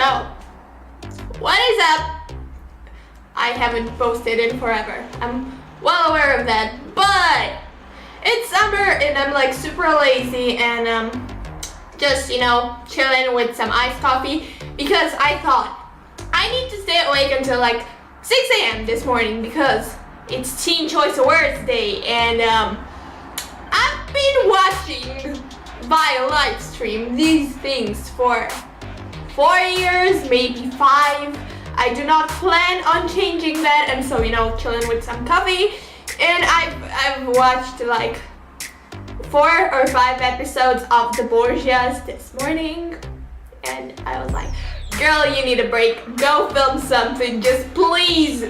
So, what is up? I haven't posted in forever. I'm well aware of that, but it's summer and I'm like super lazy and just, chilling with some iced coffee because I thought I need to stay awake until like 6 a.m. this morning because it's Teen Choice Awards Day and I've been watching via live stream these things for 4 years, maybe 5. I do not plan on changing that, and so chilling with some coffee. And I've watched like 4 or 5 episodes of The Borgias this morning, and I was like, girl, you need a break. Go film something. Just please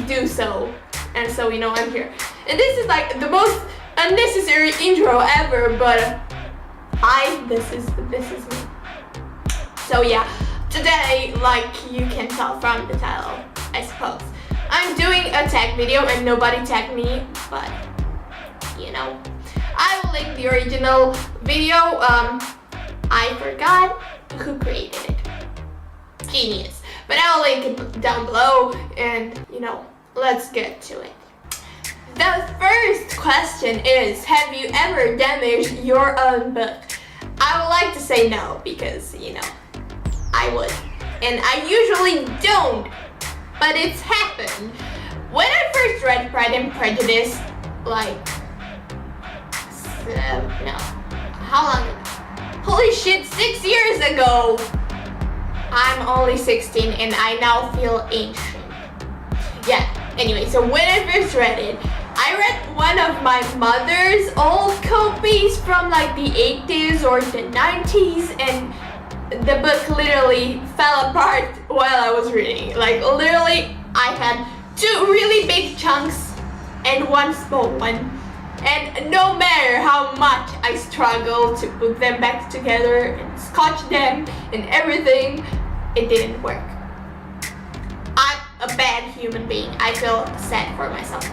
do so. And so I'm here. And this is like the most unnecessary intro ever, but this is me. So yeah, today, like you can tell from the title, I suppose, I'm doing a tag video and nobody tagged me, but I will link the original video. I forgot who created it. Genius. But I will link it down below and let's get to it. The first question is, have you ever damaged your own book? I would like to say no because I would, and I usually don't, but it's happened. When I first read Pride and Prejudice, how long ago? Holy shit, 6 years ago! I'm only 16 and I now feel ancient. Yeah, anyway, so when I first read it, I read one of my mother's old copies from like the 80s or the 90s, and the book literally fell apart while I was reading. Like literally, I had 2 really big chunks and 1 small one. And no matter how much I struggled to put them back together and scotch them and everything, it didn't work. I'm a bad human being. I feel sad for myself.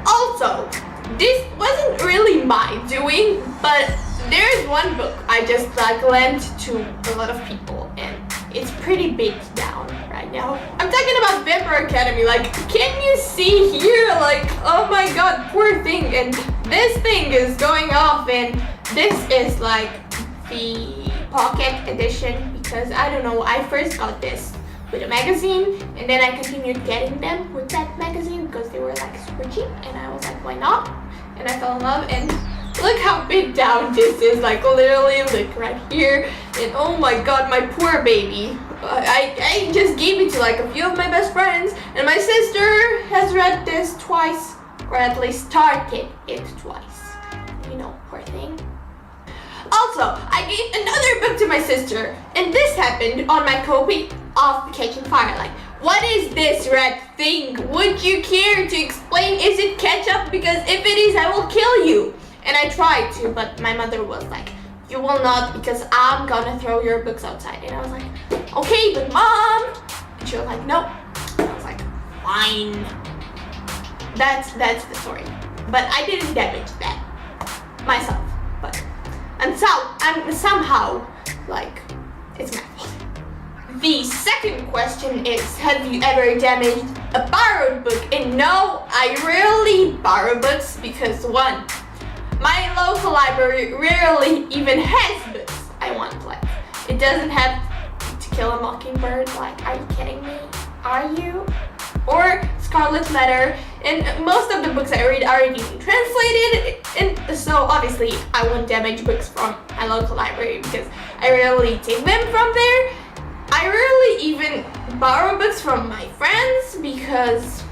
Also, this wasn't really my doing, but there's one book I just lent to a lot of people and it's pretty big down right now. I'm talking about Vampire Academy. Like, can you see here? Like, oh my god, poor thing. And this thing is going off, and this is like the pocket edition because I don't know, I first got this with a magazine and then I continued getting them with that magazine because they were like super cheap and I was like, why not? And I fell in love, and look how big down this is, like literally look right here. And oh my god, my poor baby. I just gave it to like a few of my best friends, and my sister has read this twice, or at least started it twice. Poor thing. Also, I gave another book to my sister, and this happened on my copy of Catching Fire. Like, what is this red thing? Would you care to explain? Is it ketchup? Because if it is, I will kill you. And I tried to, but my mother was like, you will not, because I'm gonna throw your books outside. And I was like, okay, but mom. And she was like, no. And I was like, fine. That's the story. But I didn't damage that myself. But and so I'm somehow like, it's my fault. The second question is, have you ever damaged a borrowed book? And no, I rarely borrow books because 1, my local library rarely even has books I want to like. It doesn't have To Kill a Mockingbird. Like, are you kidding me? Are you? Or Scarlet Letter. And most of the books I read are already translated, and so obviously I won't damage books from my local library because I rarely take them from there. I rarely even borrow books from my friends because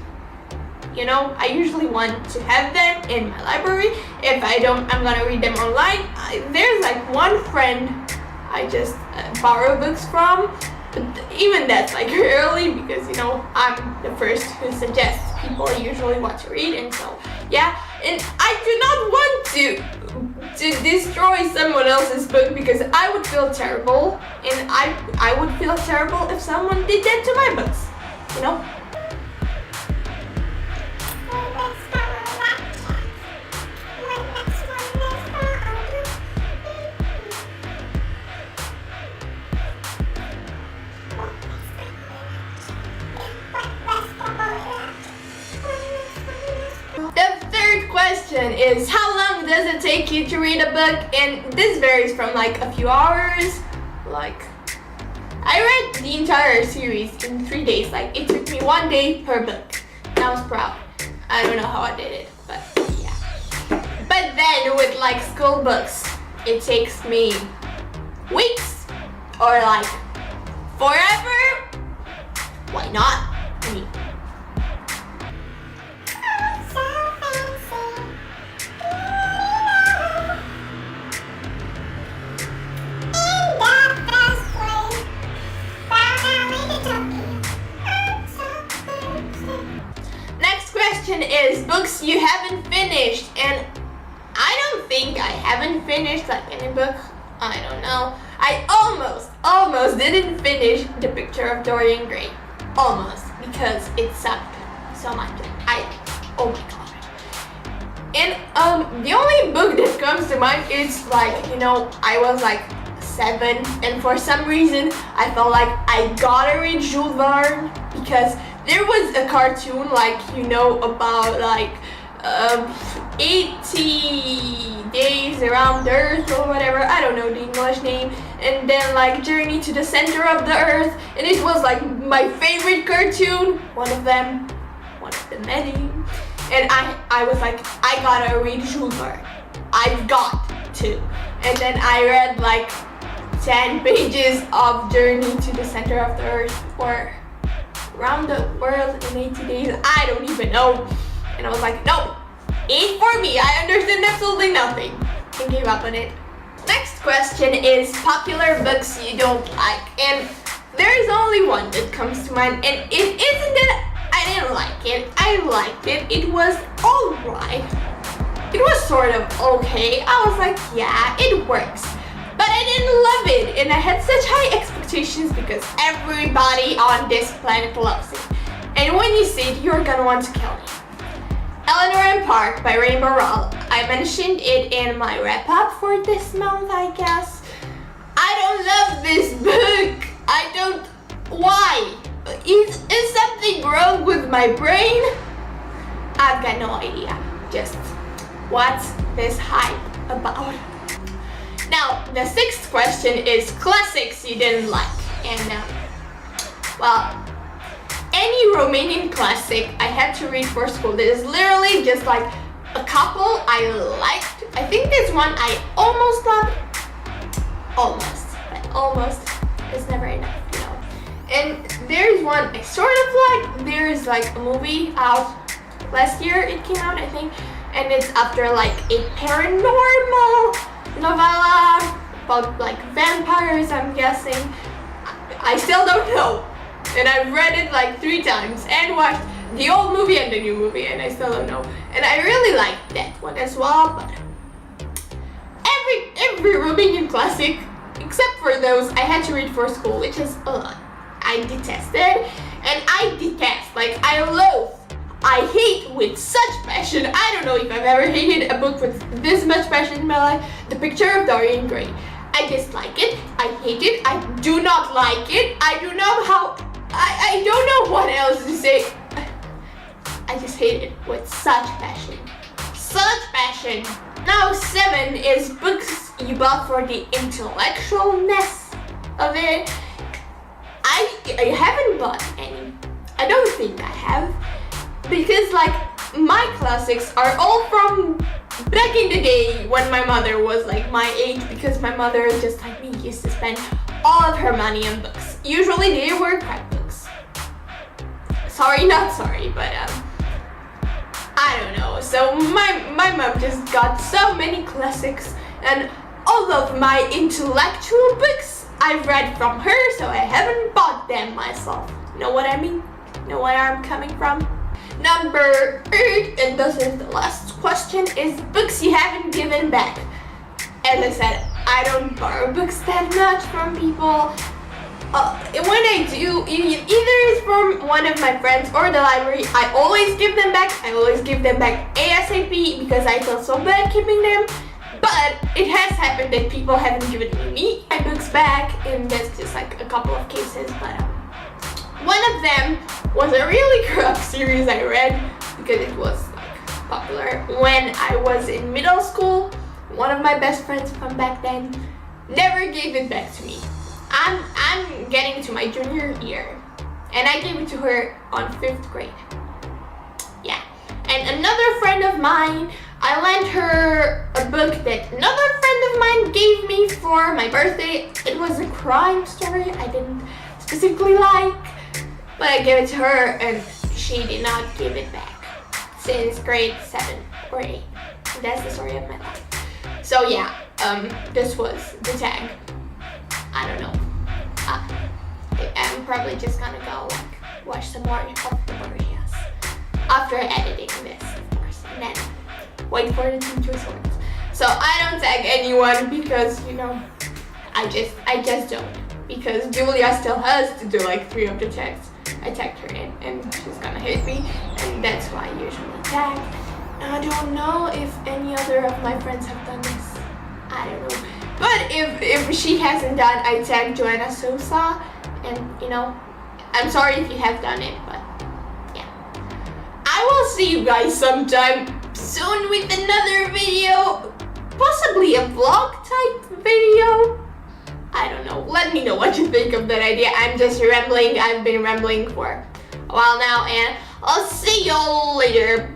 I usually want to have them in my library. If I don't, I'm gonna read them online. There's like one friend I just borrow books from, but even that's like rarely because I'm the first who suggests people usually want to read, and so yeah. And I do not want to destroy someone else's book because I would feel terrible, and I would feel terrible if someone did that to my books, is, how long does it take you to read a book? And this varies from like a few hours. Like, I read the entire series in 3 days. Like, it took me 1 day per book. And I was proud. I don't know how I did it, but yeah. But then with like school books, it takes me weeks or like forever. Why not? I mean, is books you haven't finished, and I don't think I haven't finished like any book. I don't know. I almost didn't finish The Picture of Dorian Gray. Almost, because it sucked so much. Oh my god. And the only book that comes to mind is like, you know, I was like 7, and for some reason I felt like I gotta read Jules Verne because there was a cartoon, like, you know, about like 80 days around the Earth or whatever. I don't know the English name. And then like Journey to the Center of the Earth. And it was like my favorite cartoon. One of the many. And I was like, I gotta read Jules Verne. I've got to. And then I read like 10 pages of Journey to the Center of the Earth, or Around the World in 80 Days, I don't even know. And I was like, no, ain't for me. I understand absolutely nothing. I gave up on it. Next question is popular books you don't like. And there is only one that comes to mind, and it isn't that I didn't like it. I liked it. It was alright. It was sort of okay. I was like, yeah, it works. But I didn't love it, and I had such high expectations because everybody on this planet loves it. And when you see it, you're gonna want to kill me. Eleanor and Park by Rainbow Rowell. I mentioned it in my wrap-up for this month, I guess. I don't love this book. I don't... Why? Is something wrong with my brain? I've got no idea. Just, what's this hype about? Now, the 6th question is classics you didn't like. And, well, any Romanian classic I had to read for school. There's literally just like a couple I liked. I think there's one I almost loved. But almost is never enough, you know. And there's one I sort of like. There's like a movie out last year. It came out, I think. And it's after like a paranormal novella about like vampires, I'm guessing. I still don't know. And I've read it like 3 times and watched the old movie and the new movie, and I still don't know. And I really liked that one as well, but every Romanian classic, except for those I had to read for school, which is a lot. I detested, and I detest, like I loathe, I hate with such passion. I don't know if I've ever hated a book with this much passion in my life. The Picture of Dorian Gray. I dislike it. I hate it. I do not like it. I do not how. I don't know what else to say. I just hate it with such passion. Such passion. Now 7 is books you bought for the intellectualness of it. I haven't bought any. I don't think I have. Because like my classics are all from back in the day when my mother was like my age, because my mother, just like me, used to spend all of her money on books. Usually they were crap books. Sorry, not sorry, but I don't know. So my mom just got so many classics, and all of my intellectual books I've read from her, so I haven't bought them myself. Know what I mean? Know where I'm coming from? Number 8, and this is the last question, is books you haven't given back. As I said, I don't borrow books that much from people. When I do, either it's from one of my friends or the library, I always give them back. I always give them back ASAP because I feel so bad keeping them. But it has happened that people haven't given me my books back, and that's just like a couple of cases, but one of them was a really crap series I read because it was like popular when I was in middle school. One of my best friends from back then never gave it back to me. I'm getting to my junior year, and I gave it to her on 5th grade. Yeah. And another friend of mine, I lent her a book that another friend of mine gave me for my birthday. It was a crime story I didn't specifically like, but I gave it to her and she did not give it back since grade 7 or 8. And that's the story of my life. So yeah, this was the tag. I don't know. I'm probably just gonna go like watch some more of the videos after editing this, of course, and then wait for the 2 results. So I don't tag anyone because, you know, I just don't. Because Julia still has to do like 3 of the tags. I tagged her in and she's gonna hit me, and that's why I usually tag. I don't know if any other of my friends have done this. I don't know. But if she hasn't done, I tagged Joana Sousa, and you know, I'm sorry if you have done it, but yeah. I will see you guys sometime soon with another video, possibly a vlog type video. I don't know. Let me know what you think of that idea. I'm just rambling. I've been rambling for a while now, and I'll see y'all later.